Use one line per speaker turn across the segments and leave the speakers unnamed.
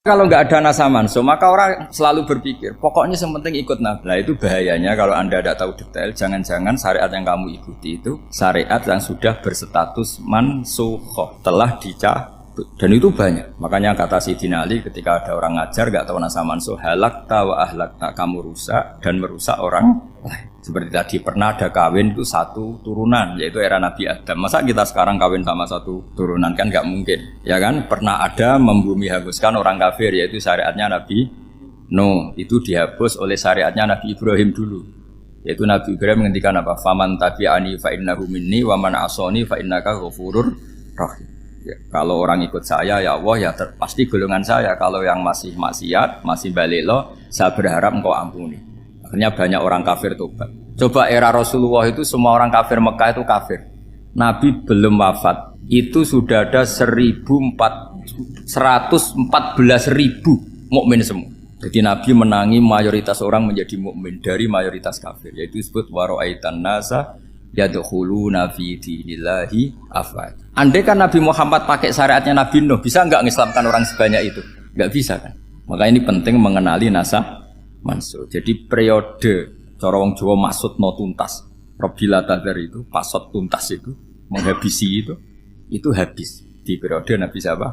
Kalau nggak ada nasa manso, maka orang selalu berpikir, pokoknya yang penting ikut Nabi. Nah itu bahayanya kalau Anda tidak tahu detail, jangan-jangan syariat yang kamu ikuti itu syariat yang sudah berstatus mansukhoh, telah dicabut. Dan itu banyak. Makanya kata Sayyidina Ali ketika ada orang ngajar nggak tahu nasa manso, halakta wa ahlakta, kamu rusak dan merusak orang lain. Seperti tadi pernah ada kawin itu satu turunan, yaitu era Nabi Adam. Masa kita sekarang kawin sama satu turunan, kan nggak mungkin, ya kan? Pernah ada membumi hanguskan orang kafir, yaitu syariatnya Nabi Nuh. Itu dihapus oleh syariatnya Nabi Ibrahim dulu, yaitu Nabi Ibrahim menghentikan apa? Faman tabi'ani fa innahu minni wa man asoni fa innaka ghafurur rahim. Ya, kalau orang ikut saya ya Allah ya pasti golongan saya. Kalau yang masih maksiat, masih balelo, saya berharap engkau ampuni. Akhirnya banyak orang kafir tobat. Coba era Rasulullah itu semua orang kafir Mekah itu kafir. Nabi belum wafat, itu sudah ada 114.000 mukmin semua. Jadi Nabi menangi mayoritas orang menjadi mukmin dari mayoritas kafir. Yaitu disebut wara'aitan nasa yadkhuluna fi dinillahi afwaj. Andai kan Nabi Muhammad pakai syariatnya Nabi Nuh, bisa enggak mengislamkan orang sebanyak itu? Enggak bisa kan? Maka ini penting mengenali nasa mansuh. Jadi periode cara wong Jawa maksud no tuntas. Robila tadar itu, pasot tuntas itu, menghabisi itu habis di periode Nabi siapa?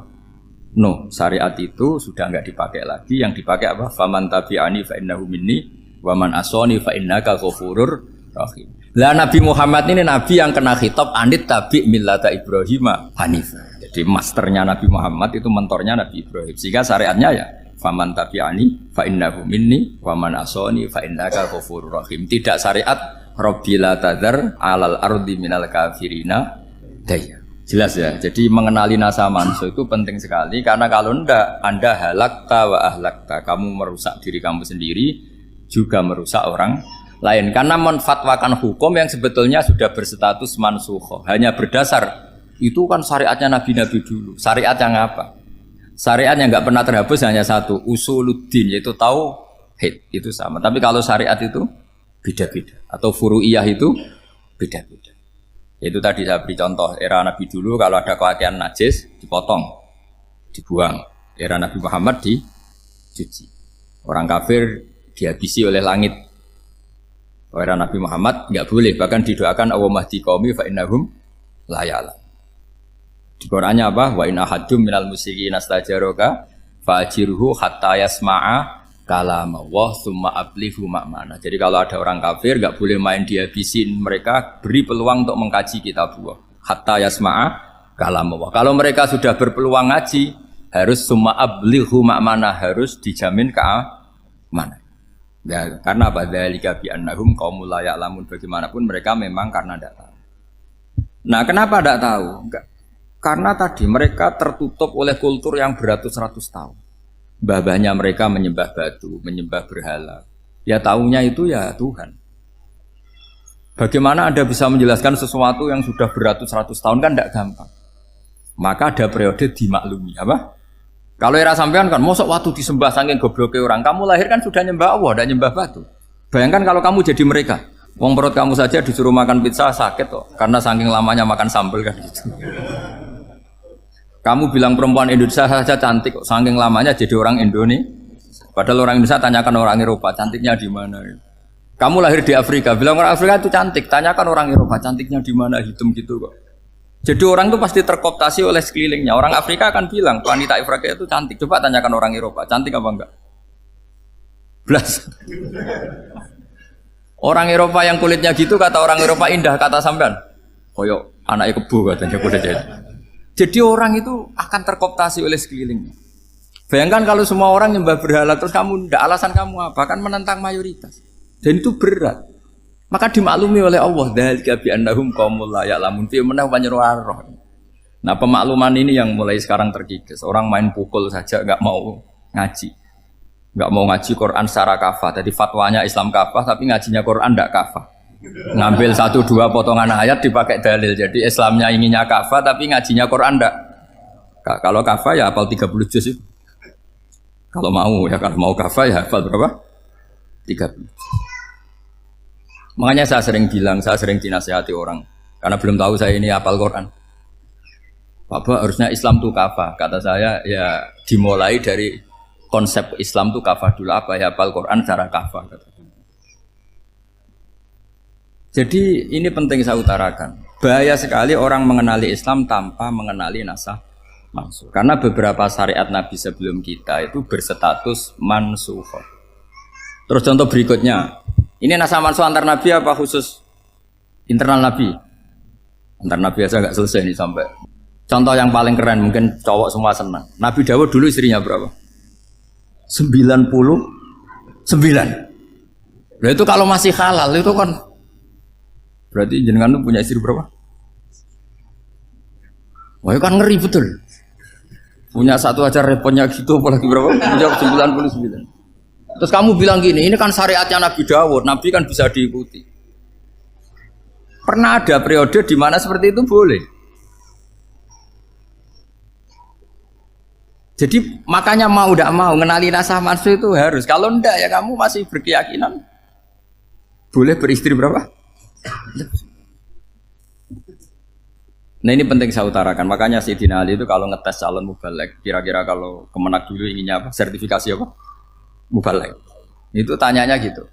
No, syariat itu sudah enggak dipakai lagi. Yang dipakai apa? Faman tabi'ani fa innahu minni wa man asoni fa innaka ghafurur rahim. Lah Nabi Muhammad ini nabi yang kena khitab anit tabi' millata Ibrahim hanifah. Jadi masternya Nabi Muhammad itu mentornya Nabi Ibrahim. Sehingga syariatnya ya faman tabi'ani fa innahu minni wa man asoni fa innaka ghafurur rahim. Tidak syariat Rabbila tadzar alal ardi minal kafirina daya. Jelas ya. Jadi mengenali nasa manso itu penting sekali karena kalau ndak Anda halakta wa ahlakta, kamu merusak diri kamu sendiri juga merusak orang lain karena menfatwakan hukum yang sebetulnya sudah berstatus mansukhoh hanya berdasar itu kan syariatnya nabi-nabi dulu. Syariat yang apa? Syariat yang nggak pernah terhapus hanya satu, usuluddin, yaitu tauhid, itu sama. Tapi kalau syariat itu beda-beda, atau furu'iyah itu beda-beda. Itu tadi saya beri contoh, era Nabi dulu kalau ada pakaian najis dipotong, dibuang. Era Nabi Muhammad dicuci. Orang kafir dihabisi oleh langit. Era Nabi Muhammad nggak boleh, bahkan didoakan Allahumma hdi qaumi fa innahum la ya'lamun. Di Qur'annya apa? Wa in ahadum minal musyrikin astajaraka fa'jirhu hatta yasma'a kalama wa tsumma ablighu ma'mana. Jadi kalau ada orang kafir enggak boleh main dihabisin, mereka beri peluang untuk mengkaji kitabullah hatta yasma'a kalama wa. Kalau mereka sudah berpeluang ngaji, harus tsumma ablighu ma'mana, harus dijamin keamanan. Ya, karena apa? Dzalika bi annahum qaumul la ya'lamun. Bagaimanapun mereka memang karena tidak tahu. Nah, kenapa tidak tahu? Enggak. Karena tadi mereka tertutup oleh kultur yang beratus-ratus tahun. Mbah-mbahnya mereka menyembah batu, menyembah berhala. Ya tahunya itu ya Tuhan. Bagaimana Anda bisa menjelaskan sesuatu yang sudah beratus-ratus tahun kan tidak gampang. Maka ada periode dimaklumi. Apa? Kalau era sampean kan, mosok waktu disembah saking gobloknya orang. Kamu lahir kan sudah nyembah Allah, tidak nyembah batu. Bayangkan kalau kamu jadi mereka. Wong perut kamu saja disuruh makan pizza sakit kok. Karena saking lamanya makan sambal kan gitu. Kamu bilang perempuan Indonesia saja cantik kok, saking lamanya jadi orang Indonesia. Padahal orang Indonesia tanyakan orang Eropa, cantiknya di mana? Kamu lahir di Afrika, bilang orang Afrika itu cantik, tanyakan orang Eropa, cantiknya di mana? Hitam gitu kok. Jadi orang itu pasti terkooptasi oleh sekelilingnya. Orang Afrika akan bilang wanita Afrika itu cantik. Coba tanyakan orang Eropa, cantik apa enggak? Blas. Orang Eropa yang kulitnya gitu kata orang Eropa indah, kata sampean. Koyok anaknya kebo katanya kuda jadi. Jadi orang itu akan terkooptasi oleh sekelilingnya. Bayangkan kalau semua orang nyembah berhala terus kamu ndak, alasan kamu apa? Kan menentang mayoritas. Dan itu berat. Maka dimaklumi oleh Allah, dzalika bi annahum qaumul la ya'lamun fi manah panyeruarah. Nah, pemakluman ini yang mulai sekarang terkikis. Orang main pukul saja enggak mau ngaji. Enggak mau ngaji Quran secara kafah. Jadi fatwanya Islam kafah tapi ngajinya Quran enggak kafah. Ngambil 1-2 potongan ayat dipakai dalil. Jadi Islamnya inginnya kafah tapi ngajinya Quran enggak. Kalau kafah ya hafal 30 juz itu. Kalau mau ya, kalau mau kafah ya hafal berapa? 30. Makanya saya sering bilang, saya sering dinasihati orang karena belum tahu saya ini hafal Quran. Bapak harusnya Islam itu kafah. Kata saya ya dimulai dari konsep Islam itu kafah dulu apa ya, hafal Quran secara kafah. Jadi ini penting saya utarakan. Bahaya sekali orang mengenali Islam tanpa mengenali nasah mansukh. Karena beberapa syariat Nabi sebelum kita itu berstatus mansukh. Terus contoh berikutnya, ini nasah mansukh antar Nabi apa khusus internal Nabi? Antar Nabi aja nggak selesai nih sampai. Contoh yang paling keren mungkin cowok semua senang. Nabi Dawud dulu istrinya berapa? 99. Nah itu kalau masih halal itu kan berarti jenengan tuh punya istri berapa? Wah itu kan ngeri betul. Punya satu aja repotnya gitu apalagi berapa? Punya 99. Terus kamu bilang gini, ini kan syariatnya Nabi Dawud, Nabi kan bisa diikuti. Pernah ada periode di mana seperti itu boleh. Jadi makanya mau tidak mau mengenali nasah mansukh itu harus. Kalau ndak ya kamu masih berkeyakinan boleh beristri berapa? Nah ini penting saya utarakan. Makanya Sayyidina Ali itu kalau ngetes calon mubaligh, kira-kira kalau Kemenak dulu inginnya apa? Sertifikasi apa? Mubaligh. Itu tanyanya gitu.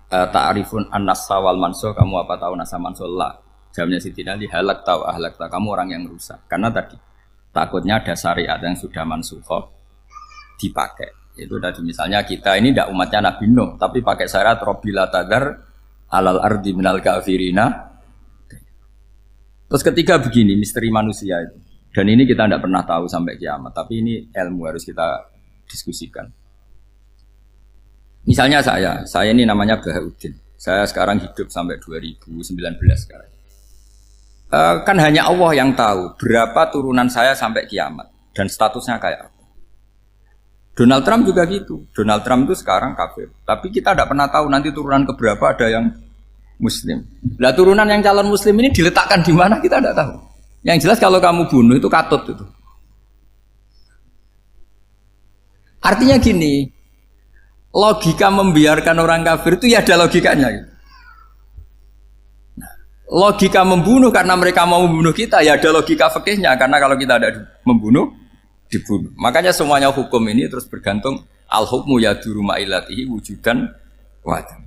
Ta'rifun an-nassa wal mansukh, kamu apa tahu nasah mansukh? La. Jawabnya Sayyidina Ali, halak tahu ahlak tahu, kamu orang yang rusak. Karena tadi takutnya ada syariat yang sudah mansukh dipakai. Itu tadi misalnya kita ini tidak umatnya Nabi Nuh, tapi pakai syariat Robbila tadar alal ardi minal kafirina. Terus ketiga begini, misteri manusia itu. Dan ini kita tidak pernah tahu sampai kiamat, tapi ini ilmu harus kita diskusikan. Misalnya saya ini namanya Bahaudin. Saya sekarang hidup sampai 2019 sekarang. Kan hanya Allah yang tahu berapa turunan saya sampai kiamat dan statusnya kayak apa. Donald Trump juga gitu. Donald Trump itu sekarang kafir, tapi kita tidak pernah tahu nanti turunan keberapa ada yang Muslim. Nah turunan yang calon Muslim ini diletakkan di mana kita tidak tahu. Yang jelas kalau kamu bunuh itu katut itu. Artinya gini, logika membiarkan orang kafir itu ya ada logikanya. Gitu. Logika membunuh karena mereka mau membunuh kita ya ada logika fikihnya, karena kalau kita ada membunuh dibunuh. Makanya semuanya hukum ini terus bergantung al-hukmu yaduru ma'ilatihi wujudan wadam.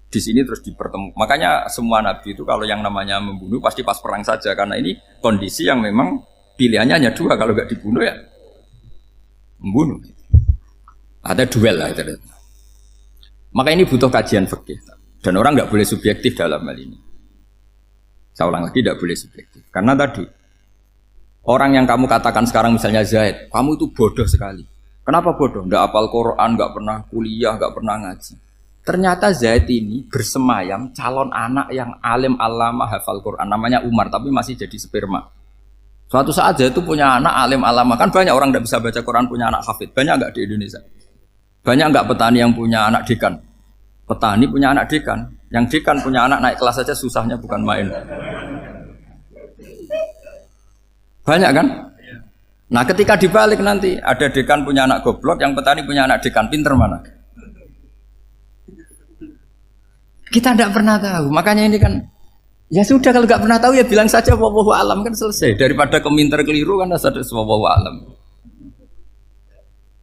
Di sini terus dipertemukan. Makanya semua nabi itu kalau yang namanya membunuh pasti pas perang saja, karena ini kondisi yang memang pilihannya hanya dua, kalau nggak dibunuh ya membunuh. Ada duel lah itu. Maka ini butuh kajian fikih dan orang nggak boleh subjektif dalam hal ini. Saya ulang lagi, tidak boleh subjektif. Karena tadi, orang yang kamu katakan sekarang misalnya Zaid, kamu itu bodoh sekali. Kenapa bodoh? Nggak hafal Quran, nggak pernah kuliah, nggak pernah ngaji. Ternyata Zaid ini bersemayam calon anak yang alim alama hafal Quran. Namanya Umar, tapi masih jadi sperma. Suatu saat Zaid itu punya anak alim alama. Kan banyak orang nggak bisa baca Quran punya anak hafid. Banyak nggak di Indonesia? Banyak nggak petani yang punya anak dekan? Petani punya anak dekan. Yang dekan punya anak naik kelas saja susahnya bukan main. Banyak kan? Nah ketika dibalik nanti ada dekan punya anak goblok, yang petani punya anak dekan, pinter mana? Kita tidak pernah tahu. Makanya ini kan ya sudah, kalau nggak pernah tahu ya bilang saja wallahu alam, kan selesai. Daripada keminter keliru kan ada wallahu alam.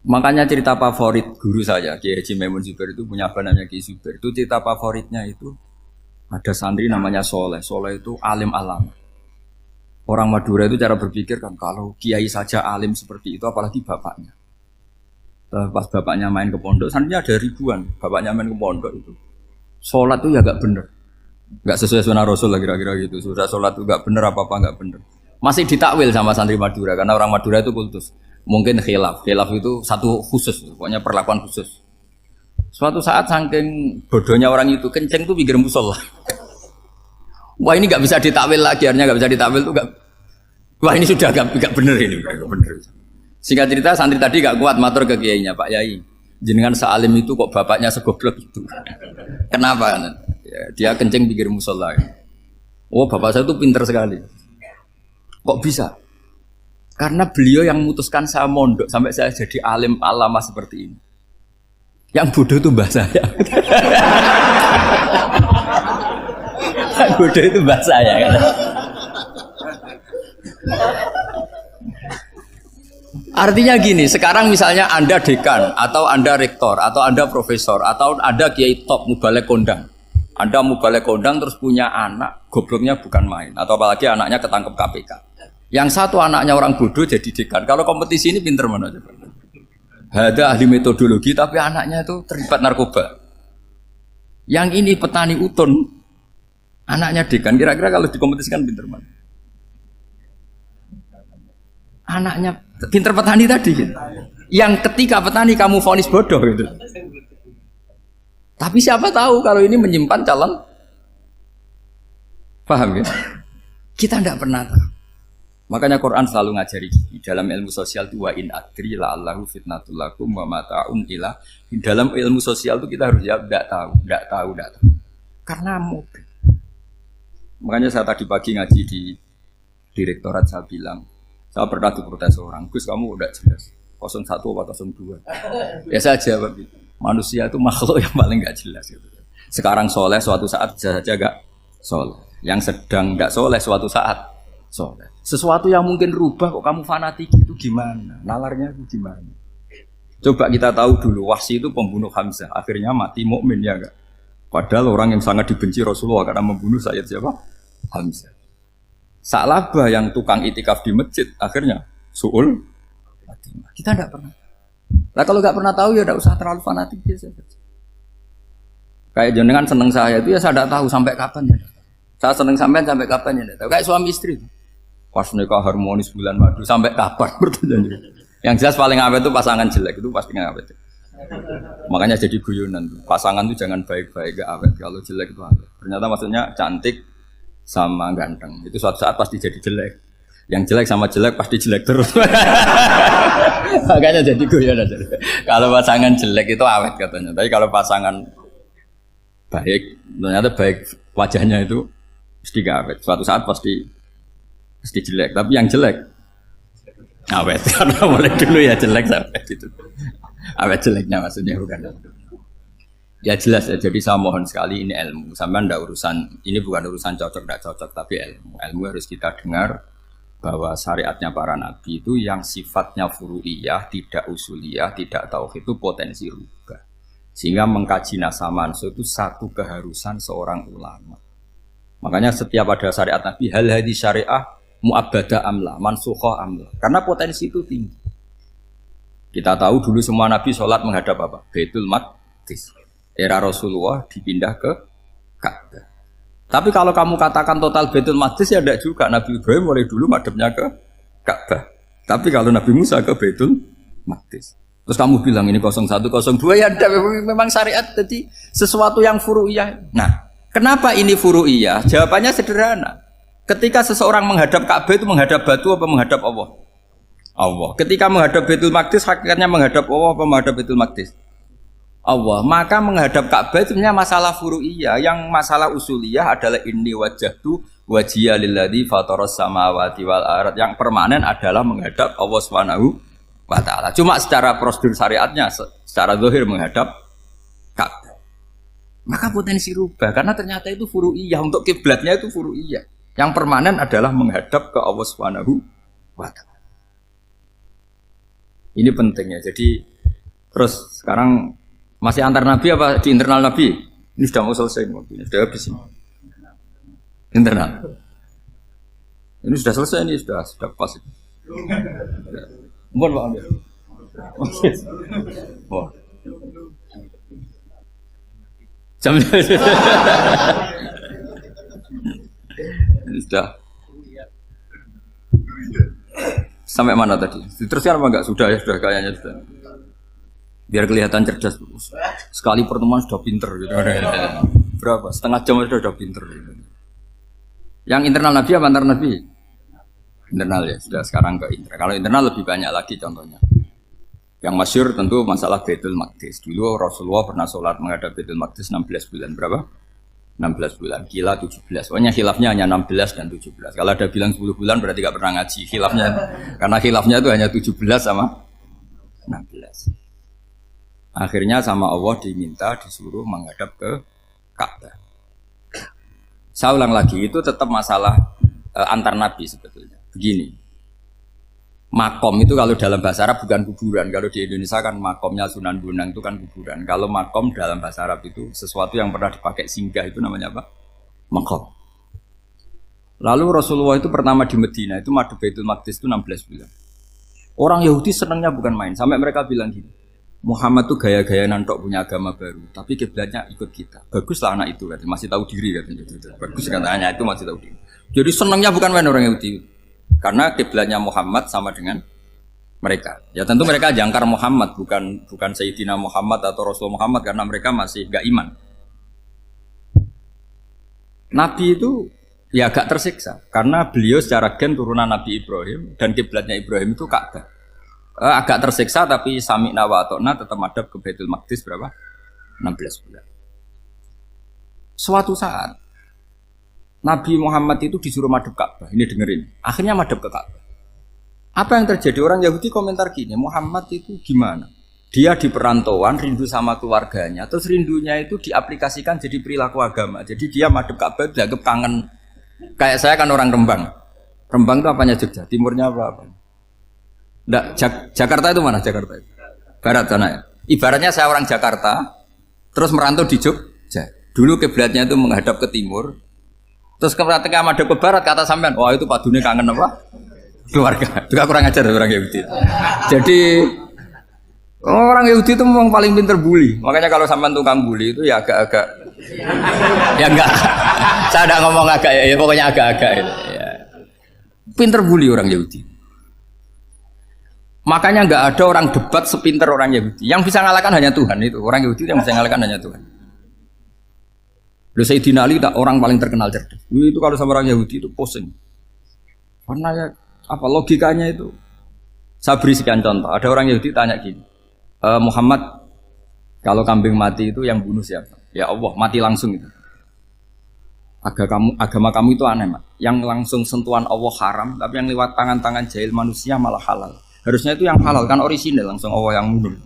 Makanya cerita favorit guru saya, Kiai Haji Maimun Zubair itu punya apa namanya Kiai Zubair. Itu cerita favoritnya itu ada santri namanya Soleh. Soleh itu alim alam. Orang Madura itu cara berpikir kan kalau kiai saja alim seperti itu, apalagi bapaknya. Pas bapaknya main ke pondok, santrinya ada ribuan. Bapaknya main ke pondok itu, sholat itu ya gak bener, gak sesuai sunnah Rasul lah kira-kira gitu. Sudah sholat itu gak bener, apa-apa gak bener. Masih ditakwil sama santri Madura, karena orang Madura itu kultus. Mungkin khilaf itu satu khusus, pokoknya perlakuan khusus. Suatu saat saking bodohnya orang itu, kenceng tuh pikir musola. Wah ini nggak bisa ditakwil lagi, akhirnya nggak bisa ditakwil tuh nggak. Wah ini sudah nggak bener ini, nggak bener. Singkat cerita santri tadi nggak kuat matur ke kiainya, Pak Yai, jenengan sealim itu kok bapaknya segoblok itu. Kenapa? Ya, dia kenceng pikir musola. Oh bapak saya tuh pinter sekali. Kok bisa? Karena beliau yang memutuskan saya mondok sampai saya jadi alim alama seperti ini. Yang bodoh itu mbah saya. Yang bodoh itu mbah saya kan. Artinya gini, sekarang misalnya Anda dekan atau Anda rektor atau Anda profesor atau Anda kiai top mubalek kondang. Anda mubalek kondang terus punya anak, gobloknya bukan main atau apalagi anaknya ketangkep KPK. Yang satu anaknya orang bodoh jadi dekan. Kalau kompetisi ini pinter mana coba? Ada ahli metodologi tapi anaknya itu terlibat narkoba. Yang ini petani utun, anaknya dekan. Kira-kira kalau dikompetisikan pinter mana? Anaknya pinter petani tadi gitu. Yang ketika petani kamu vonis bodoh gitu. Tapi siapa tahu kalau ini menyimpan calon. Paham ya? Kita tidak pernah tahu. Makanya Quran selalu ngajari di dalam ilmu sosial itu wa in adri la'allahu fitnatul lakum wa mata'un ila. Di dalam ilmu sosial itu kita harus jawab tidak tahu. Karena mobil. Makanya saya tadi pagi ngaji di direktorat saya bilang, saya pernah diprotes orang, Gus kamu udah jelas 01 atau 02. Ya saya jawab gitu. Manusia itu makhluk yang paling gak jelas gitu. Sekarang soleh suatu saat bisa saja gak soleh. Yang sedang gak soleh suatu saat soleh. Sesuatu yang mungkin rubah kok kamu fanatik itu gimana? Nalarnya itu gimana? Coba kita tahu dulu Wahsy itu pembunuh Hamzah, akhirnya mati mukmin ya enggak? Padahal orang yang sangat dibenci Rasulullah karena membunuh Sayyid siapa? Hamzah. Sa'labah yang tukang itikaf di masjid akhirnya su'ul Fatimah. Kita tidak pernah. Nah kalau nggak pernah tahu ya tidak usah terlalu fanatik biasa. Kayak jenengan seneng saya itu ya saya tidak tahu sampai kapan ya. Saya seneng sampean sampai kapan ya. Kayak suami istri. Pas nikah harmonis bulan madu sampai kapan bertanya. Yang jelas paling awet itu pasangan jelek itu pasti nggak awet. Makanya jadi guyonan. Pasangan itu jangan baik-baik gak awet. Kalau jelek itu awet. Ternyata maksudnya cantik sama ganteng itu suatu saat pasti jadi jelek. Yang jelek sama jelek pasti jelek terus. Makanya jadi guyon aja. Kalau pasangan jelek itu awet katanya. Tapi kalau pasangan baik, ternyata baik wajahnya itu pasti gak awet. Suatu saat pasti jelek. Tapi yang jelek awet. Karena mulai dulu ya jelek sampai itu. Awet jeleknya maksudnya bukan. Ya jelas ya, jadi saya mohon sekali ini ilmu. Sampai ndak urusan, ini bukan urusan cocok ndak cocok, tapi ilmu. Ilmu harus kita dengar bahwa syariatnya para nabi itu yang sifatnya furu'iyah, tidak usuliyah, tidak tauhid itu potensi rubah. Sehingga mengkaji nasab mansukh itu satu keharusan seorang ulama. Makanya setiap ada syariat nabi, hal hadis syariah mu'abbada amla, mansukhah amla. Karena potensi itu tinggi. Kita tahu dulu semua nabi sholat menghadap apa? Baitul Maqdis. Era Rasulullah dipindah ke Ka'bah. Tapi kalau kamu katakan total Baitul Maqdis ya tidak juga. Nabi Ibrahim mulai dulu madhabnya ke Ka'bah. Tapi kalau Nabi Musa ke Baitul Maqdis. Terus kamu bilang ini 01, 02 ya memang syariat jadi sesuatu yang furu'iyah. Nah, kenapa ini furu'iyah? Jawabannya sederhana. Ketika seseorang menghadap Ka'bah itu menghadap batu apa menghadap Allah? Allah. Ketika menghadap Baitul Maqdis hakikatnya menghadap Allah apa menghadap Baitul Maqdis? Allah. Maka menghadap Ka'bah itu sebenarnya masalah furu'iyah. Yang masalah usuliyah adalah inni wajjahtu wajhiya lilladzi fataras samawati wal ardh. Yang permanen adalah menghadap Allah Subhanahu wa taala. Cuma secara prosedur syariatnya secara zahir menghadap Ka'bah. Maka potensi rubah karena ternyata itu furu'iyah. Untuk kiblatnya itu furu'iyah. Yang permanen adalah menghadap ke Allah Subhanahu wa taala. Ini pentingnya. Jadi terus sekarang masih antar nabi apa di internal nabi? Ini sudah mau selesai ini, sudah habis ini. Internal. Ini sudah selesai ini sudah pas. Mohon Pak Amir. Wah. Jam ini sudah. Sampai mana tadi? Teruskan apa enggak? Sudah ya, sudah kayaknya sudah. Biar kelihatan cerdas. Sekali pertemuan sudah pinter gitu. Berapa? Setengah jam sudah pinter gitu. Yang internal nabi apa antar nabi? Internal ya, sudah sekarang ke internal. Kalau internal lebih banyak lagi contohnya. Yang masyhur tentu masalah Baitul Maqdis. Dulu Rasulullah pernah sholat menghadap Baitul Maqdis 16 bulan. Berapa? 16 bulan, kila 17. Pokoknya khilafnya hanya 16 dan 17. Kalau ada bilang 10 bulan berarti gak pernah ngaji khilafnya. Karena khilafnya itu hanya 17 sama 16. Akhirnya sama Allah diminta disuruh menghadap ke Ka'bah. Saya ulang lagi, itu tetap masalah antar nabi sebetulnya. Begini. Makom itu kalau dalam bahasa Arab bukan kuburan. Kalau di Indonesia kan makomnya Sunan Bonang itu kan kuburan. Kalau makom dalam bahasa Arab itu sesuatu yang pernah dipakai singgah itu namanya apa? Makom. Lalu Rasulullah itu pertama di Medina itu madhep Baitul Maqdis itu 16 bulan. Orang Yahudi senangnya bukan main. Sampai mereka bilang gini, Muhammad tuh gaya-gaya nantok punya agama baru. Tapi kiblatnya ikut kita. Baguslah anak itu katanya. Masih tahu diri katanya. Bagus katanya itu masih tahu diri. Jadi senangnya bukan main orang Yahudi. Karena kiblatnya Muhammad sama dengan mereka. Ya tentu mereka jangkar Muhammad, bukan Sayyidina Muhammad atau Rasul Muhammad karena mereka masih gak iman. Nabi itu ya agak tersiksa karena beliau secara gen turunan Nabi Ibrahim dan kiblatnya Ibrahim itu Ka'bah. Agak tersiksa tapi sami'na wa ata'na tetap madhab ke Baitul Maqdis berapa? 16 bulan. Suatu saat Nabi Muhammad itu disuruh madhep Ka'bah. Ini dengerin. Akhirnya madhep ke Ka'bah. Apa yang terjadi? Orang Yahudi komentar gini, Muhammad itu gimana? Dia di perantauan, rindu sama keluarganya. Terus rindunya itu diaplikasikan jadi perilaku agama. Jadi dia madhep Ka'bah dianggap kangen. Kayak saya kan orang Rembang. Rembang itu apanya Jogja? Timurnya apa? Nggak, Jakarta itu mana Jakarta itu? Barat sana ya? Ibaratnya saya orang Jakarta, terus merantau di Jogja. Dulu kiblatnya itu menghadap ke timur. Terus ketika madhep ke barat kata sampean, wah itu padune kangen apa? Keluarga. Juga kurang ajar orang Yahudi. Jadi orang Yahudi itu memang paling pinter bully. Makanya kalau sampean tukang bully itu ya agak-agak ya enggak. Saya enggak ngomong agak ya pokoknya agak-agak itu ya. Pinter bully orang Yahudi. Makanya enggak ada orang debat sepinter orang Yahudi. Yang bisa ngalahkan hanya Tuhan itu. Orang Yahudi yang bisa ngalahkan hanya Tuhan. Sayyidina Ali orang paling terkenal cerdas. Itu kalau sama orang Yahudi itu pusing. Karena ya apa logikanya itu? Saya beri sekian contoh. Ada orang Yahudi tanya gini, Muhammad, kalau kambing mati itu yang bunuh siapa? Ya Allah, mati langsung itu. Agama kamu itu aneh, Mak. Yang langsung sentuhan Allah haram, tapi yang lewat tangan-tangan jahil manusia malah halal. Harusnya itu yang halal kan orisinal langsung Allah yang bunuh.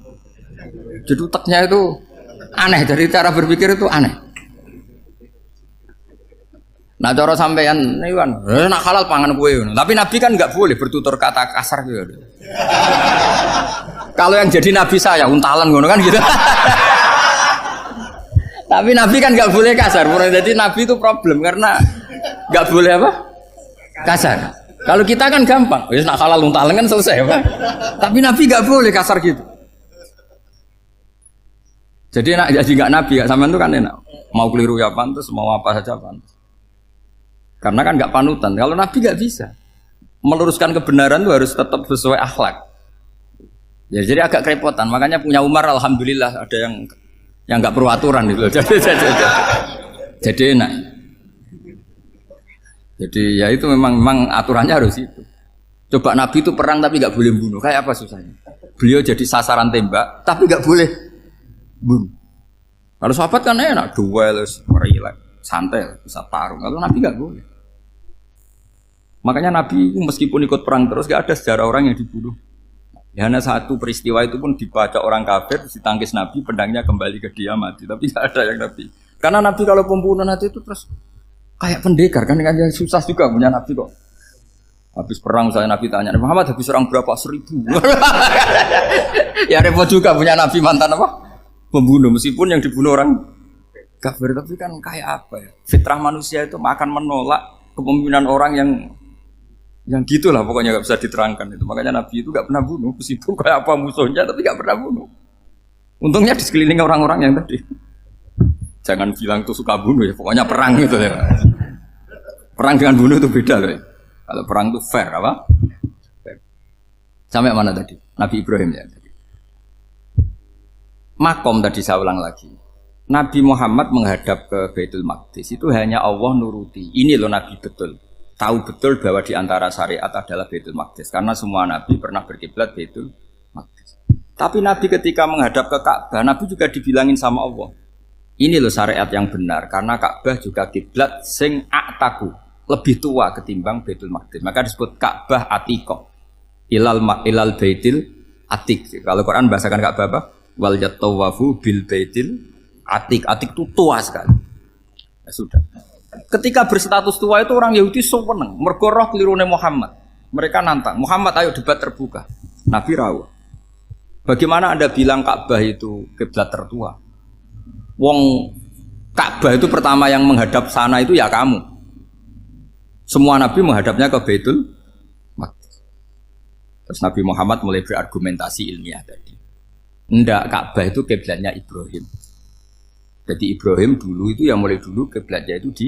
Jadi utaknya itu aneh, dari cara berpikir itu aneh. Nah cara sampean nih kan, nak halal pangan kue. Tapi Nabi kan nggak boleh bertutur kata kasar gitu. Kalau yang jadi Nabi saya untalan ngono kan gitu. Tapi Nabi kan nggak boleh kasar. Jadi Nabi itu problem karena nggak boleh apa? Kasar. Kalau kita kan gampang, wis nak halal untalan kan selesai, Pak. Tapi Nabi nggak boleh kasar gitu. Jadi nak jadi nggak Nabi, nggak sampean itu kan enak. Mau keliru ya pantas, mau apa saja pantas. Karena kan nggak panutan. Kalau Nabi nggak bisa meluruskan kebenaran itu harus tetap sesuai akhlak. Ya, jadi agak kerepotan. Makanya punya Umar, alhamdulillah ada yang nggak perlu aturan itu. Jadi enak. Jadi ya itu memang aturannya harus itu. Coba Nabi itu perang tapi nggak boleh bunuh. Kayak apa susahnya? Beliau jadi sasaran tembak tapi nggak boleh bunuh. Kalau sahabat kan enak, duel, relax, santai, bisa tarung. Kalau Nabi nggak boleh. Makanya Nabi meskipun ikut perang terus gak ada sejarah orang yang dibunuh. Ya, hanya satu peristiwa itu pun dibaca orang kafir, ditangkis Nabi, pedangnya kembali ke dia mati. Tapi gak ada yang Nabi. Karena Nabi kalau pembunuh nanti itu terus kayak pendekar kan, dengan susah juga punya Nabi kok. Habis perang saya Nabi tanya, Muhammad habis perang berapa? 1000. Ya repot juga punya Nabi mantan apa? Pembunuh, meskipun yang dibunuh orang kafir. Tapi kan kayak apa ya? Fitrah manusia itu akan menolak kepemimpinan orang yang gitulah pokoknya nggak bisa diterangkan itu. Makanya Nabi itu nggak pernah bunuh, meskipun kayak apa musuhnya tapi nggak pernah bunuh. Untungnya di sekeliling orang-orang yang tadi. Jangan bilang itu suka bunuh ya, pokoknya perang gitu ya. Perang dengan bunuh itu beda loh ya. Kalau perang itu fair apa? Fair. Sampai mana tadi? Nabi Ibrahim ya. Makom tadi saya ulang lagi. Nabi Muhammad menghadap ke Baitul Maqdis itu hanya Allah nuruti. Ini loh Nabi betul. Tahu betul bahwa di antara syariat adalah Baitul Maqdis karena semua Nabi pernah berkiblat Baitul Maqdis. Tapi Nabi ketika menghadap ke Ka'bah, Nabi juga dibilangin sama Allah. Ini loh syariat yang benar karena Ka'bah juga kiblat sing a'taku, lebih tua ketimbang Baitul Maqdis. Maka disebut Ka'bah Atiqah. Ilal Baitil Atiq. Kalau Quran bahasakan Ka'bah apa? Wal yatawafu bil Baitil Atiq. Atiq itu tua sekali. Ya sudah. Ketika berstatus tua itu orang Yahudi seneng, mergo roh kelirune Muhammad. Mereka nantang, Muhammad ayo debat terbuka. Nabi rawuh. Bagaimana Anda bilang Ka'bah itu kiblat tertua? Wong Ka'bah itu pertama yang menghadap sana itu ya kamu. Semua Nabi menghadapnya ke Baitul Maqdis. Terus Nabi Muhammad mulai berargumentasi ilmiah tadi. Enggak, Ka'bah itu kiblatnya Ibrahim. Jadi Ibrahim dulu itu yang mulai dulu kiblatnya itu di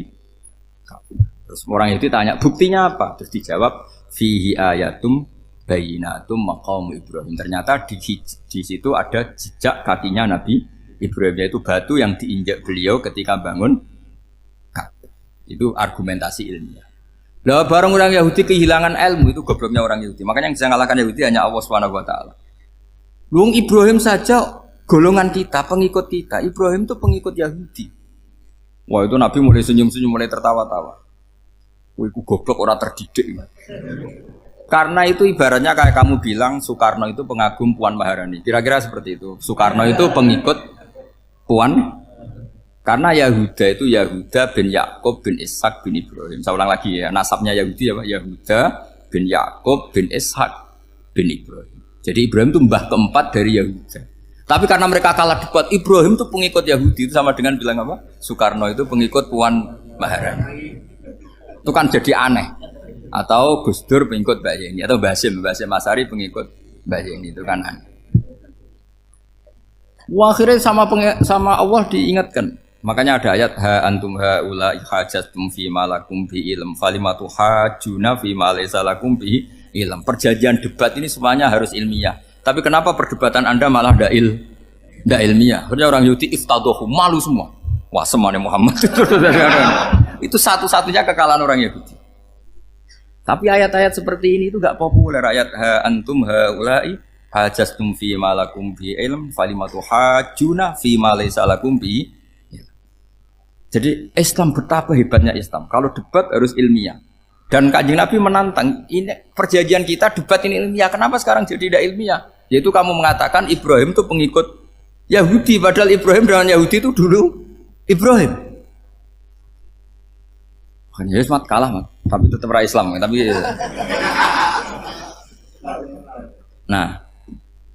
Ka'bah. Terus orang itu tanya, buktinya apa? Terus dijawab, fihi ayatum bayinatum maqam Ibrahim. Ternyata di situ ada jejak kakinya Nabi Ibrahim, yaitu batu yang diinjak beliau ketika bangun Ka'bah. Itu argumentasi ilmiah. Lah bareng orang Yahudi kehilangan ilmu, itu gobloknya orang Yahudi. Makanya yang bisa mengalahkan Yahudi hanya Allah Subhanahu wa taala. Wong Ibrahim saja golongan kita, pengikut kita. Ibrahim itu pengikut Yahudi. Wah, itu Nabi mulai senyum-senyum, mulai tertawa-tawa. Wah, itu goblok orang terdidik. Karena itu ibaratnya kayak kamu bilang Soekarno itu pengagum Puan Maharani. Kira-kira seperti itu. Soekarno itu pengikut Puan. Karena Yahuda itu Yahuda bin Yakub bin Ishak bin Ibrahim. Saya ulang lagi ya, nasabnya Yahudi ya Pak. Yahuda bin Yakub bin Ishak bin Ibrahim. Jadi Ibrahim itu mbah keempat dari Yahuda. Tapi karena mereka kalah debat, Ibrahim itu pengikut Yahudi. Itu sama dengan bilang apa? Soekarno itu pengikut Puan Maharani. Itu kan jadi aneh. Atau Gus Dur pengikut Mbak Yeni. Atau Basim Asari pengikut Mbak Yeni. Itu kan aneh. Wah, akhirnya sama Allah diingatkan. Makanya ada ayat ha antum haula hajjatum fi malakum bi ilm falimatu hajuna fi ma laysa lakum bi ilm. Perjanjian debat ini semuanya harus ilmiah. Tapi kenapa perdebatan Anda malah ndak ilmiah? Akhirnya orang Yahudi iftadohu, malu semua. Wah, semuanya Muhammad itu satu-satunya kekalahan orang Yahudi. Tapi ayat-ayat seperti ini itu enggak populer. Ayat ha antum haula hajjatum fi malakum bi ilm falimatu hajuna fi ma laysa lakum bi. Jadi Islam betapa hebatnya Islam. Kalau debat harus ilmiah. Dan Kanjeng Nabi menantang, ini perjanjian kita debat ini ilmiah. Kenapa sekarang jadi tidak ilmiah? Yaitu kamu mengatakan Ibrahim itu pengikut Yahudi. Padahal Ibrahim dengan Yahudi itu dulu Ibrahim. Kan Yesus mat kalah mat. Tapi tetap ra Islam. Tapi nah,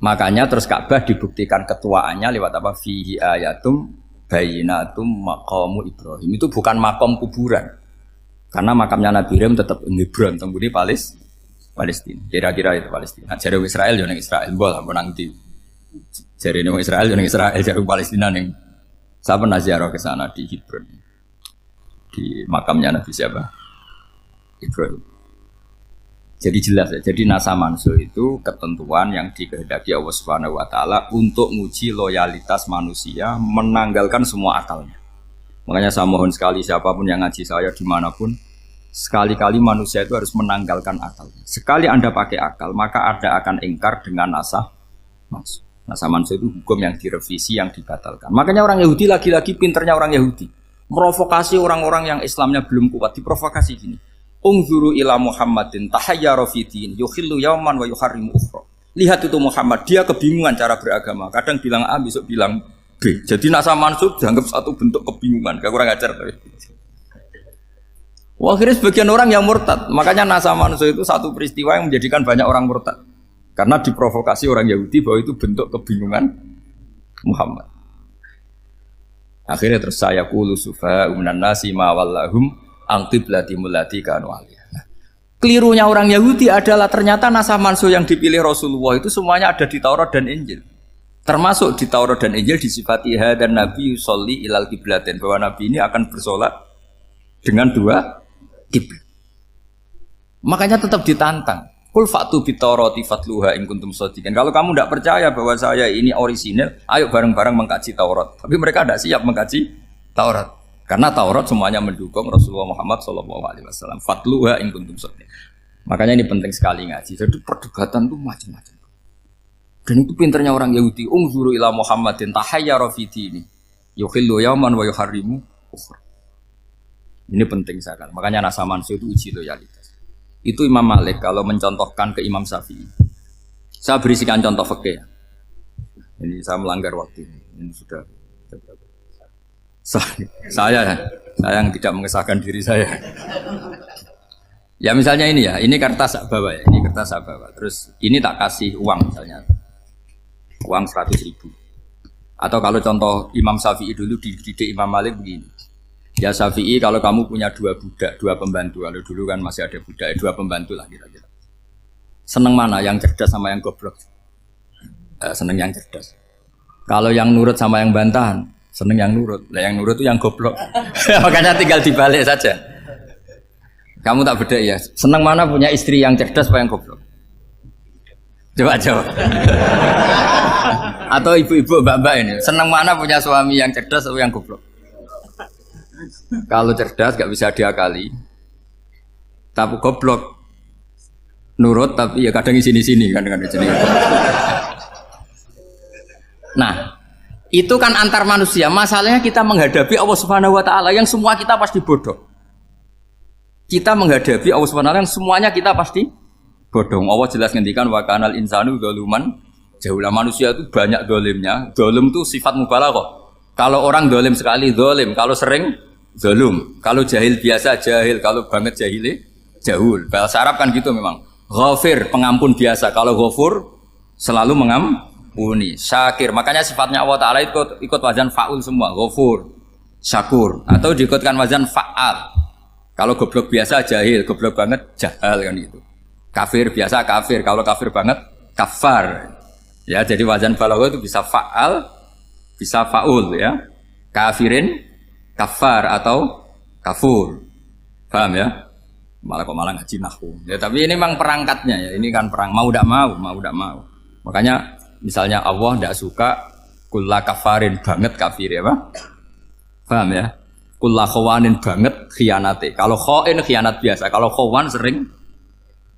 makanya terus Ka'bah dibuktikan ketuaannya lewat apa? Fihi ayatum bayinatum maqamu Ibrahim. Itu bukan makom kuburan. Karena makamnya Nabi Ibrahim tetap Hebron, tembuhne Palestina. Kira-kira itu Palestina. Jare Israel yo ning Israel, mbok lah menang di. Jare ning Israel yo ning Israel, jare Palestina ning. Saya pernah ziarah ke sana di Hebron. Di makamnya Nabi siapa? Ibrahim. Jadi jelas ya. Jadi nasa mansuh itu ketentuan yang dikehendaki Allah Subhanahu wa taala untuk menguji loyalitas manusia, menanggalkan semua akalnya. Makanya saya mohon sekali siapapun yang ngaji saya dimanapun, sekali-kali manusia itu harus menanggalkan akalnya. Sekali Anda pakai akal, maka Anda akan ingkar dengan nasa mansuh. Nasa mansuh itu hukum yang direvisi, yang dibatalkan. Makanya orang Yahudi lagi-lagi pinternya orang Yahudi. Merovokasi orang-orang yang Islamnya belum kuat, diprovokasi gini. Ungzuru ila Muhammadin tahayyara fi din yukhillu yauman wa yuharrimu ukhra. Lihat itu Muhammad, dia kebingungan cara beragama. Kadang bilang A, besok bilang B. Jadi nasa mansub dianggap satu bentuk kebingungan. Gak kurang ajar tapi. Wah, akhirnya sebagian orang yang murtad. Makanya nasa mansub itu satu peristiwa yang menjadikan banyak orang murtad. Karena diprovokasi orang Yahudi bahwa itu bentuk kebingungan Muhammad. Akhirnya terus saya qulu sufa minan nasi ma wallahum angqiblati mulati kanu aliyah. Kelirunya orang Yahudi adalah ternyata nasa mansuh yang dipilih Rasulullah itu semuanya ada di Taurat dan Injil. Termasuk di Taurat dan Injil disifati dan Nabi yusolli ilal kiblatin, bahwa Nabi ini akan bersolat dengan dua kiblat. Makanya tetap ditantang. Qul fa'tu bit-taurati fatluha in kuntum shadiqin. Kalau kamu tidak percaya bahwa saya ini orisinil, ayo bareng-bareng mengkaji Taurat. Tapi mereka tidak siap mengkaji Taurat. Karena Taurat semuanya mendukung Rasulullah Muhammad SAW. Fatluha in kuntum shadiqin. Makanya ini penting sekali ngaji. Jadi perdebatan itu macam-macam. Dan itu pinternya orang Yahudi. Ungzuru ila Muhammadin tahayyara fi dini yukhillu yauman wa yuharrimu ukhra. Ini penting sekali. Makanya nasa mansuh itu uji loyalitas. Itu Imam Malik kalau mencontohkan ke Imam Syafi'i. Saya berisikan contoh fikih. Ini saya melanggar waktu ini. Ini sudah saya yang tidak mengesahkan diri saya. Ya misalnya ini ya, ini kertas sak bawa ya, ini kertas sak bawa. Terus ini tak kasih uang misalnya, uang 100.000. Atau kalau contoh Imam Syafi'i dulu dididik Imam Malik begini. Ya Syafi'i kalau kamu punya 2 budak, 2 pembantu, kalau dulu kan masih ada budak, 2 pembantu lah kira-kira. Seneng mana, yang cerdas sama yang goblok? Seneng yang cerdas. Kalau yang nurut sama yang bantahan, seneng yang nurut. Lah yang nurut itu yang goblok. Makanya tinggal dibalik saja. Kamu tak beda ya. Seneng mana punya istri yang cerdas apa yang goblok? Coba jawab. Atau ibu-ibu mbak-mbak ini, seneng mana punya suami yang cerdas atau yang goblok? Kalau cerdas gak bisa diakali. Tapi goblok nurut tapi ya kadang di sini kan di sini. Nah, itu kan antar manusia. Masalahnya kita menghadapi Allah Subhanahu wa taala yang semua kita pasti bodoh. Kita menghadapi Allah Subhanahu wa taala yang semuanya kita pasti bodoh. Allah jelas ngendikan wa kanal insanu dzaluman jauhlah, manusia itu banyak dolimnya. Dolim itu sifat mubalaghah. Kalau orang dolim sekali dolim, kalau sering zalum, kalau jahil biasa jahil, kalau banget jahile jahul. Bahasa Arab kan gitu memang. Ghafir pengampun biasa, kalau ghafur selalu mengampuni. Syakir, makanya sifatnya Allah Ta'ala ikut wazan fa'ul semua. Ghafur, syakur, atau diikutkan wazan fa'al. Kalau goblok biasa jahil, goblok banget jahal kan gitu. Kafir biasa kafir, kalau kafir banget kafar. Ya, jadi wazan balagha itu bisa fa'al, bisa fa'ul ya. Kafirin, kafar atau kafur. Paham ya? Malah ngaji nahwu. Ya, tapi ini memang perangkatnya ya. Ini kan perang mau tidak mau. Makanya misalnya Allah tidak suka kulla kafarin banget kafir ya, Pak. Paham ya? Kulla khawanin banget khianate. Kalau khain khianat biasa, kalau khawan sering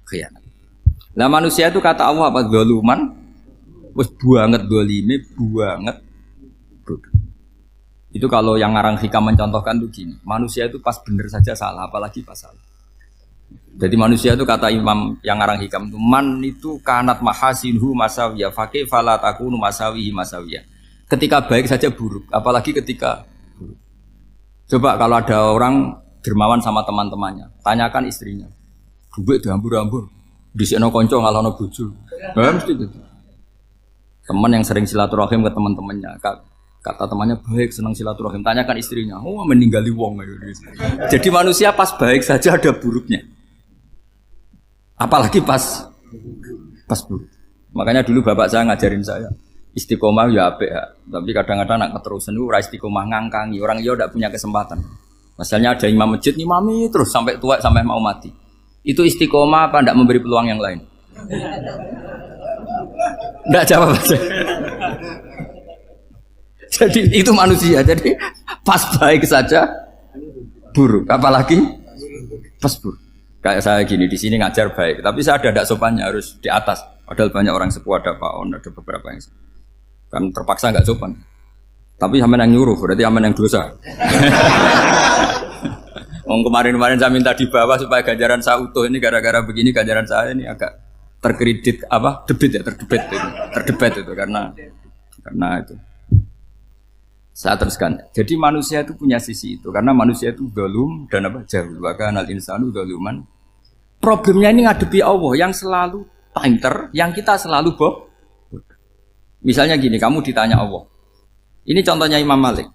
khianat. Nah, manusia itu kata Allah apa? Zaluman. Wes banget dolime, banget bodoh. Itu kalau yang ngarang hikam mencontohkan tuh gini. Manusia itu pas bener saja salah, apalagi pas salah. Jadi manusia itu kata Imam yang ngarang hikam itu man itu kanat mahasinhu masawiyah fakih falat akunu masawihi masawiyah. Ketika baik saja buruk, apalagi ketika buruk. Coba kalau ada orang dermawan sama teman-temannya, tanyakan istrinya. Duit diambur-ambur, disikno konco ngalono bojo. Nah, mesti gitu. Teman yang sering silaturahim ke teman-temannya, kata temannya baik, senang silaturahim, tanyakan istrinya. Oh, meninggali wong. Jadi manusia pas baik saja ada buruknya. Apalagi pas buruk. Makanya dulu bapak saya ngajarin saya istiqomah ya apik ya. Tapi kadang-kadang nak keterusan ora istiqomah ngangkangi orang ya udah punya kesempatan. Misalnya ada imam masjid ngimami terus sampai tua sampai mau mati. Itu istiqomah apa ndak memberi peluang yang lain? Ndak jawab aja. Jadi itu manusia. Jadi pas baik saja buruk, apalagi pas buruk. Kayak saya gini di sini ngajar baik, tapi saya ada tidak sopannya harus di atas. Padahal banyak orang sepuh, ada Pak On, ada beberapa yang kan terpaksa nggak sopan. Tapi sampean yang nyuruh, berarti sampean yang dosa. Kemarin saya minta di bawah supaya ganjaran saya utuh, ini gara-gara begini ganjaran saya ini agak terkredit apa terdebat itu karena itu. Saya teruskan. Jadi manusia itu punya sisi itu karena manusia itu dzalum dan apa jahul. Wa kanal insanu dzaluman. Problemnya ini ngadepi Allah yang selalu pinter, yang kita selalu bohong. Misalnya gini, kamu ditanya Allah. Ini contohnya Imam Malik.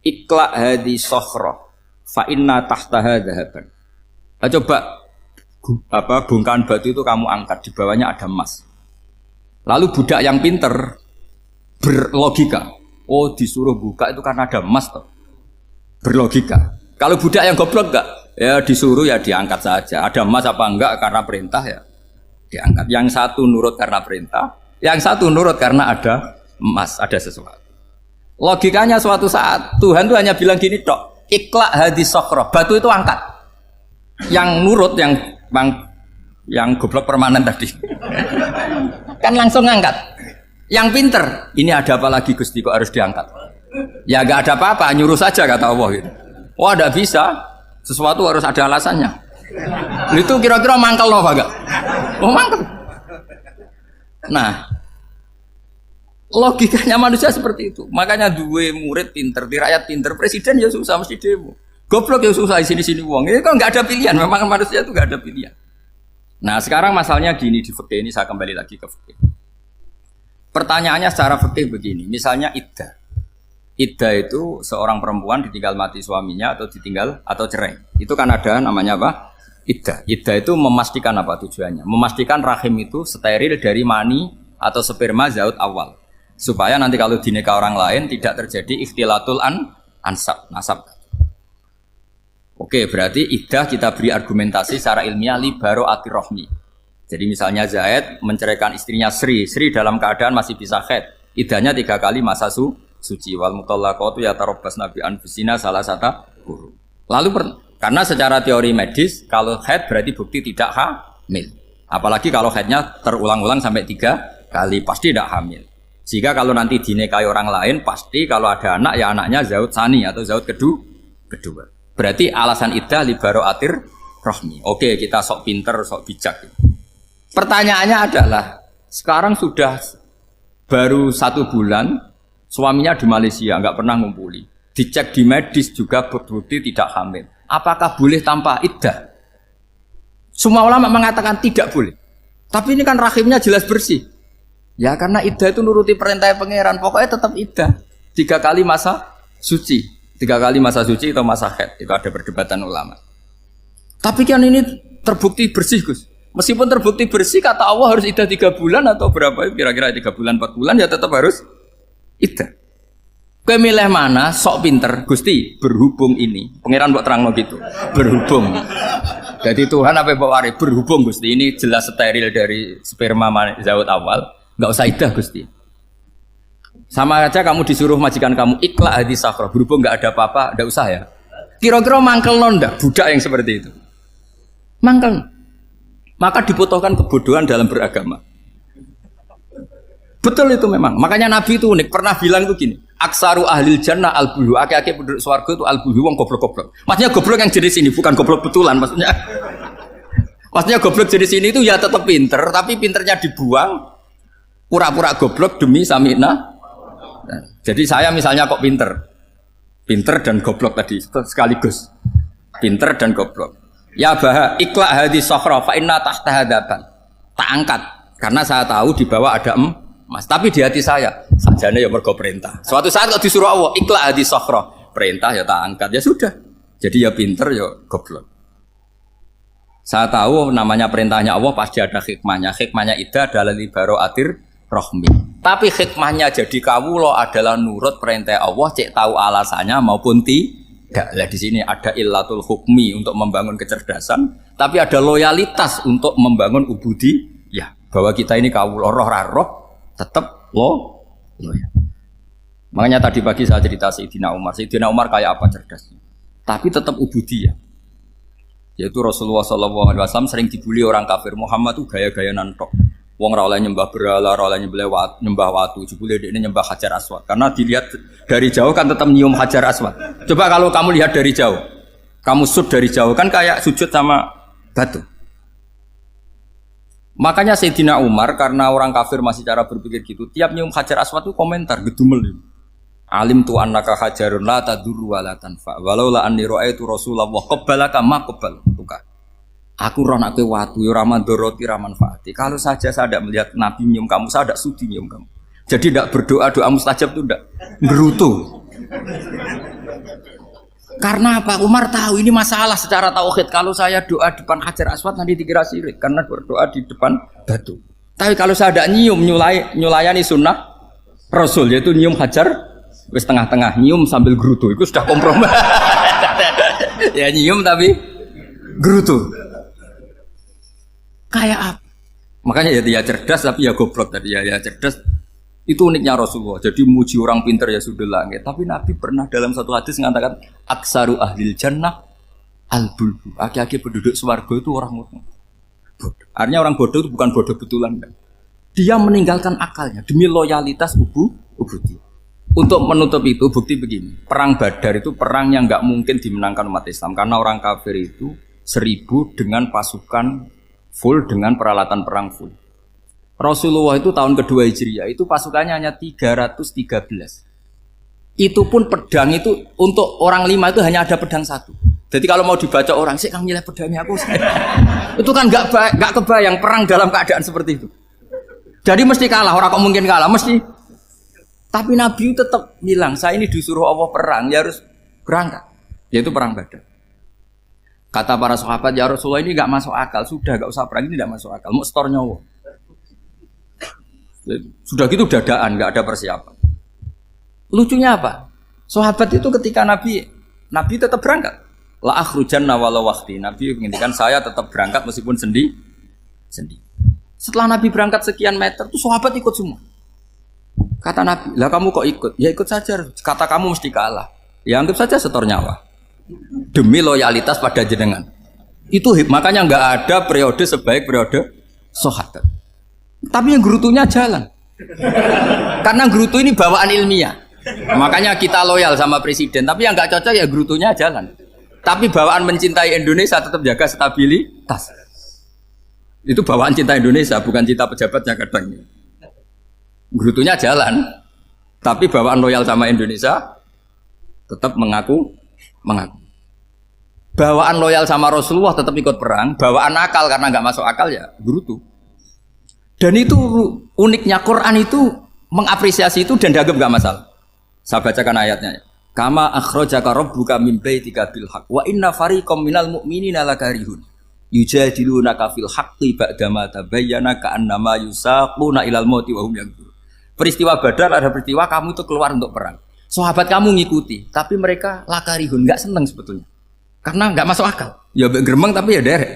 Ikla hadi sokhra fa inna tahtaha dhahaban. Nah, coba bongkahan batu itu kamu angkat, di bawahnya ada emas. Lalu budak yang pinter berlogika, oh disuruh buka itu karena ada emas toh. Berlogika. Kalau budak yang goblok enggak, ya disuruh ya diangkat saja. Ada emas apa enggak karena perintah ya diangkat. Yang satu nurut karena perintah, yang satu nurut karena ada emas, ada sesuatu. Logikanya suatu saat Tuhan tuh hanya bilang gini tok, ikla hadis sokhroh, batu itu angkat. Yang nurut yang goblok permanen tadi kan langsung angkat. Yang pinter, ini ada apa lagi Gusti kok harus diangkat? Ya gak ada apa-apa, nyuruh saja kata Allah gitu. Wah tidak bisa, sesuatu harus ada alasannya. Itu kira-kira mangkel loh agak. Oh mangkel. Nah, logikanya manusia seperti itu. Makanya dua murid pinter, di rakyat pinter, presiden ya susah mesti demo. Goblok ya susah di sini uang. Ini kan nggak ada pilihan. Memang manusia itu nggak ada pilihan. Nah sekarang masalahnya gini di fikih ini saya kembali lagi ke fikih. Pertanyaannya secara fikih begini. Misalnya iddah. Iddah itu seorang perempuan ditinggal mati suaminya atau ditinggal atau cerai. Itu kan ada namanya apa? Iddah. Iddah itu memastikan apa tujuannya? Memastikan rahim itu steril dari mani atau sperma zaut awal. Supaya nanti kalau dinikah orang lain tidak terjadi ikhtilatul ansab, nasab. Oke, berarti iddah kita beri argumentasi secara ilmiah li baro'atir rohmi. Jadi misalnya Zaid menceraikan istrinya Sri dalam keadaan masih bisa haid. Iddahnya 3 kali masa suci. Wal mutallaqatu yatarabbasna bi anfusina salah satu guru. Lalu karena secara teori medis kalau haid berarti bukti tidak hamil. Apalagi kalau haidnya terulang-ulang sampai 3 kali pasti tidak hamil. Jika kalau nanti dinikahi orang lain, pasti kalau ada anak, ya anaknya zaud sani atau zaud kedua. Berarti alasan iddah li baro'atir rohmi. Oke, kita sok pinter, sok bijak. Pertanyaannya adalah, sekarang sudah baru 1 bulan, suaminya di Malaysia, nggak pernah ngumpuli. Dicek di medis juga berbukti tidak hamil. Apakah boleh tanpa iddah? Semua ulama mengatakan tidak boleh. Tapi ini kan rahimnya jelas bersih. Ya karena iddah itu nuruti perintah pangeran, pokoknya tetap iddah 3 kali masa suci, 3 kali masa suci atau masa haid, itu ada perdebatan ulama. Tapi kan ini terbukti bersih Gus. Meskipun terbukti bersih, kata Allah harus iddah 3 bulan atau berapa? Kira-kira 3 bulan, 4 bulan ya tetap harus iddah. Kowe milih mana? Sok pinter, Gusti. Berhubung ini, pangeran mbok terangno gitu. Berhubung. Jadi Tuhan apa mbok wari? Berhubung Gusti ini jelas steril dari sperma zaut awal. Enggak usah iddah Gusti. Sama aja kamu disuruh majikan kamu ikhla hadis sakhra, berhubung enggak ada apa-apa, enggak usah ya. Kira-kira mangkel ndak budak yang seperti itu? Mangkel. Maka dibutuhkan kebodohan dalam beragama. Betul itu memang. Makanya Nabi itu unik, pernah bilang itu gini, aksaru ahlil jannah al-bulhu, aki-aki penduduk swarga itu al-bulhu wong goblok-goblok. Maksudnya goblok yang jenis ini, bukan goblok betulan maksudnya. Maksudnya goblok jenis ini itu ya tetap pinter, tapi pinternya dibuang pura-pura goblok demi samina. Nah, jadi saya misalnya kok pinter dan goblok tadi sekaligus, pinter dan goblok. Ya bah, ikhla hadis sokhra fa inna tahta hadaban. Tak angkat karena saya tahu di bawah ada emas. Tapi di hati saya sajane ya mergo perintah. Suatu saat kok disuruh Allah ikhla hadis sokhra, perintah ya tak angkat ya sudah. Jadi ya pinter ya goblok. Saya tahu namanya perintahnya Allah pasti ada hikmahnya. Hikmahnya iddah adalah li baro'atir rohmi. Tapi hikmahnya jadi kawula adalah nurut perintah Allah, cek tahu alasannya maupun tidak. Lah di sini ada illatul hukmi untuk membangun kecerdasan, tapi ada loyalitas untuk membangun ubudi. Ya, bahwa kita ini kawula roh tetap loyal. Makanya tadi pagi saya cerita Sayyidina Umar. Sayyidina Umar kayak apa cerdasnya? Tapi tetap ubudi ya. Yaitu Rasulullah SAW sering dibully orang kafir. Muhammad tuh gaya-gaya nantok. Wong ora oleh nyembah berhala, ora oleh nyembah watu, jebule dekne nyembah Hajar Aswad. Karena dilihat dari jauh kan tetap nyium Hajar Aswad. Coba kalau kamu lihat dari jauh, kamu sujud dari jauh kan kayak sujud sama batu. Makanya Sayyidina Umar karena orang kafir masih cara berpikir gitu, tiap nyium Hajar Aswad itu komentar gedumel. Alim tu annaka hajarun la tadurru wa la tanfa. Walau la anni ra'aitu Rasulullah qabbalaka ma qabbal tuka. Aku roh nak watu, raman doroti, raman faati. Kalau saja saya tidak melihat Nabi nyium kamu, saya tidak sudi nyium kamu. Jadi tidak berdoa, doa mustajab itu tidak gerutu. Karena apa? Umar tahu ini masalah secara tauhid. Kalau saya doa di depan Hajar Aswad nanti dikira syirik karena berdoa di depan batu. Tapi kalau saya tidak nyium, nyulayani sunnah Rasul, yaitu nyium Hajar, wis tengah-tengah nyium sambil gerutu, itu sudah kompromi. Ya nyium tapi gerutu. Kayak apa? Makanya ya cerdas tapi ya goblok tadi ya cerdas. Itu uniknya Rasulullah. Jadi muji orang pintar ya sudah langit. Tapi Nabi pernah dalam satu hadis mengatakan aksaru ahlil jannah al-bulbu. Aki-aki penduduk swarga itu orang bodoh. Artinya orang bodoh itu bukan bodoh betulan. Dia meninggalkan akalnya demi loyalitas ubudi. Untuk menutup itu bukti begini. Perang Badar itu perang yang nggak mungkin dimenangkan umat Islam karena orang kafir itu 1000 dengan pasukan full dengan peralatan perang full. Rasulullah itu tahun kedua Hijriah itu pasukannya hanya 313. Itu pun pedang itu untuk orang 5 itu hanya ada pedang 1. Jadi kalau mau dibaca orang sih Kang nyileh pedangnya aku. Itu kan nggak kebayang perang dalam keadaan seperti itu. Jadi mesti kalah, orang kok mungkin kalah mesti. Tapi Nabi tetap bilang, saya ini disuruh Allah perang, ya harus berangkat. Yaitu perang Badar. Kata para sahabat, ya Rasulullah ini nggak masuk akal, sudah nggak usah perang ini nggak masuk akal, mau setor nyawa. Sudah gitu dadaan, nggak ada persiapan. Lucunya apa? Sahabat itu ketika Nabi tetap berangkat. La akhrujanna walau waqti. Nabi menginginkan saya tetap berangkat meskipun sendi. Setelah Nabi berangkat sekian meter, tuh sahabat ikut semua. Kata Nabi, lah kamu kok ikut? Ya ikut saja. Kata kamu mesti kalah. Ya anggap saja setor nyawa. Demi loyalitas pada jenengan. Itu makanya nggak ada periode sebaik periode sahabat. Tapi yang gerutunya jalan. Karena gerutu ini bawaan ilmiah. Makanya kita loyal sama presiden. Tapi yang nggak cocok ya gerutunya jalan. Tapi bawaan mencintai Indonesia tetap jaga stabilitas. Itu bawaan cinta Indonesia, bukan cinta pejabatnya kadang. Gerutunya jalan. Tapi bawaan loyal sama Indonesia tetap mengaku. Bawaan loyal sama Rasulullah tetap ikut perang. Bawaan akal karena nggak masuk akal ya gerutu. Dan itu uniknya Quran itu mengapresiasi itu dan dianggap nggak masalah. Saya bacakan ayatnya. Kama akhrajaka rabbuka min baitika bil haqq wa inna fariqam minal mu'minina lakarihun yujadilunaka fil haqqi ba'dama tabayyana ka'annama yusaquna ilal mauti wa hum yanzurun. Peristiwa Badar ada peristiwa kamu itu keluar untuk perang. Sahabat kamu ngikuti, tapi mereka lakarihun, enggak senang sebetulnya. Karena enggak masuk akal. Ya geremeng tapi ya derek.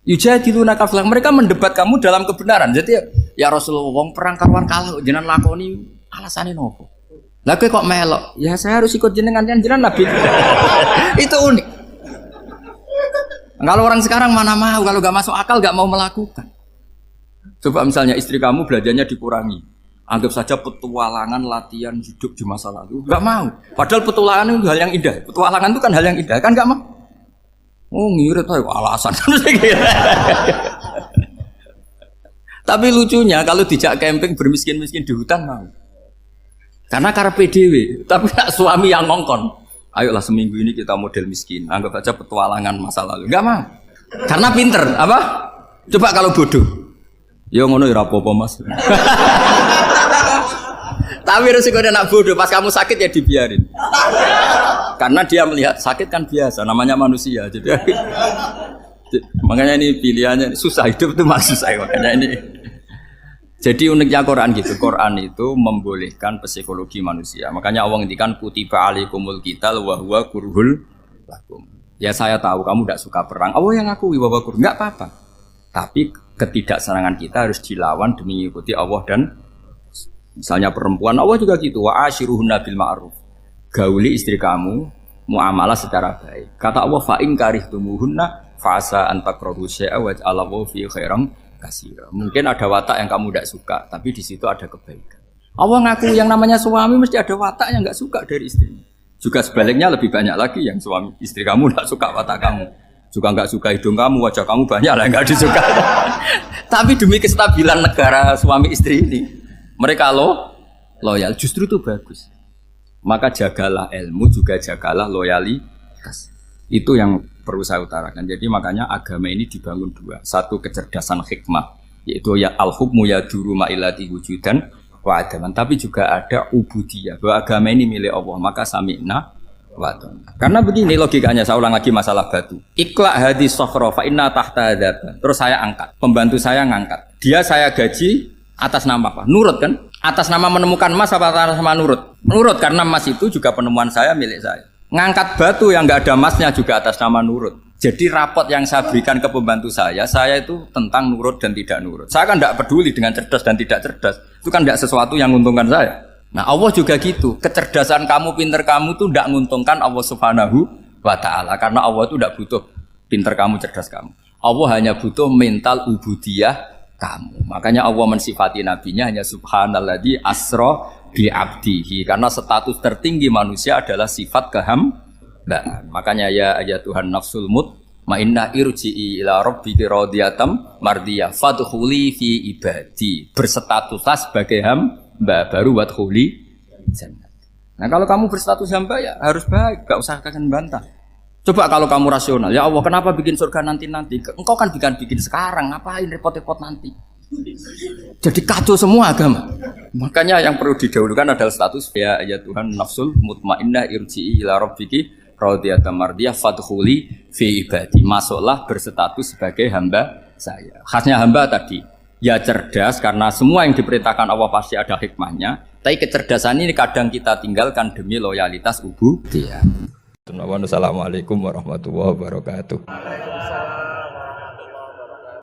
Yujadilunaka fil haqq, mereka mendebat kamu dalam kebenaran. Jadi ya Rasulullah wong perang karuan kalah jenengan lakoni alasane nopo? Lah kowe kok melok? Ya saya harus ikut jenengan Nabi. Itu unik. Kalau orang sekarang mana mau, kalau gak masuk akal gak mau melakukan. Coba misalnya istri kamu belajarnya dikurangi. Anggap saja petualangan latihan hidup di masa lalu. Gak mau. Padahal petualangan itu hal yang indah. Petualangan itu kan hal yang indah. Kan gak mau. Oh ngirit aja alasan. Tapi lucunya kalau dijak camping bermiskin-miskin di hutan mau. Karena karpe dhewe, tapi nak suami yang ngongkon. Ayolah seminggu ini kita model miskin, anggap aja petualangan masa lalu. Enggak mau. Karena pinter, apa? Coba kalau bodoh. Ya ngono ya apa-apa Mas. Tapi resikonya nak bodoh, pas kamu sakit ya dibiarin. Karena dia melihat sakit kan biasa, namanya manusia. Jadi makanya ini pilihannya susah, hidup itu masih susah makanya ini. Jadi uniknya Quran gitu, Quran itu membolehkan psikologi manusia. Makanya Allah ngendikan kutiba alaikumul qital wa huwa kurhul lakum. Ya saya tahu kamu tidak suka perang. Allah yang ngakui bahwa kurhul enggak apa-apa. Tapi ketidaksenangan kita harus dilawan demi mengikuti Allah dan misalnya perempuan Allah juga gitu. Wa ashiruhunna bil ma'ruf. Gauli istri kamu muamalah secara baik. Kata Allah fa in karihtumuhunna fa asa an takrahu syai'a wa ja'alallahu fi khairan. Mungkin ada watak yang kamu tidak suka, tapi di situ ada kebaikan. Allah ngaku yang namanya suami mesti ada watak yang nggak suka dari istrinya. Juga sebaliknya lebih banyak lagi yang suami istri kamu tidak suka watak kamu, juga nggak suka hidung kamu, wajah kamu banyak lah nggak disuka. Tapi demi kestabilan negara suami istri ini, mereka loyal. Justru itu bagus. Maka jagalah ilmu, juga jagalah loyalitas. Itu yang perlu saya utarakan. Jadi makanya agama ini dibangun dua. Satu kecerdasan hikmah, yaitu ya al-hukmu ya duru ma'ilati wujudan wa adaman. Tapi juga ada ubudiyah, bahwa agama ini milik Allah. Maka sami'na wa ata'na. Karena begini logikanya, saya ulang lagi masalah batu. Ikla hadis sokhro fa inna tahta adab. Terus saya angkat, pembantu saya ngangkat. Dia saya gaji atas nama apa? Nurut kan? Atas nama menemukan emas apa atas nama nurut? Nurut, karena emas itu juga penemuan saya, milik saya. Ngangkat batu yang nggak ada emasnya juga atas nama nurut. Jadi rapot yang saya berikan ke pembantu saya itu tentang nurut dan tidak nurut. Saya kan tidak peduli dengan cerdas dan tidak cerdas. Itu kan tidak sesuatu yang menguntungkan saya. Nah Allah juga gitu. Kecerdasan kamu, pinter kamu itu tidak menguntungkan Allah Subhanahu wa Ta'ala. Karena Allah itu tidak butuh pinter kamu, cerdas kamu. Allah hanya butuh mental ubudiyah kamu. Makanya Allah mensifati nabinya hanya subhanalladzi asra bi abdihi, karena status tertinggi manusia adalah sifat kehambaan. Makanya ya Tuhan nafsul mutmainnah irji'i ila rabbiki radhiyatam mardiyah fadkhuli fi ibadi, berstatuslah sebagai hamba baru wadkhuli jannah. Nah kalau kamu berstatus hamba ya harus baik, gak usah kalian bantah. Coba kalau kamu rasional, ya Allah kenapa bikin surga nanti-nanti? Engkau kan bikin sekarang, ngapain repot-repot nanti? Jadi kacau semua agama. Makanya yang perlu didahulukan adalah status ya Tuhan nafsul mutmainnah irji'i ila rabbiki radiyatan mardiyah fadkhuli fi ibadi. Masuklah berstatus sebagai hamba saya. Khasnya hamba tadi ya cerdas karena semua yang diperintahkan Allah pasti ada hikmahnya. Tapi kecerdasan ini kadang kita tinggalkan demi loyalitas ubudiyah. Assalamualaikum warahmatullahi wabarakatuh.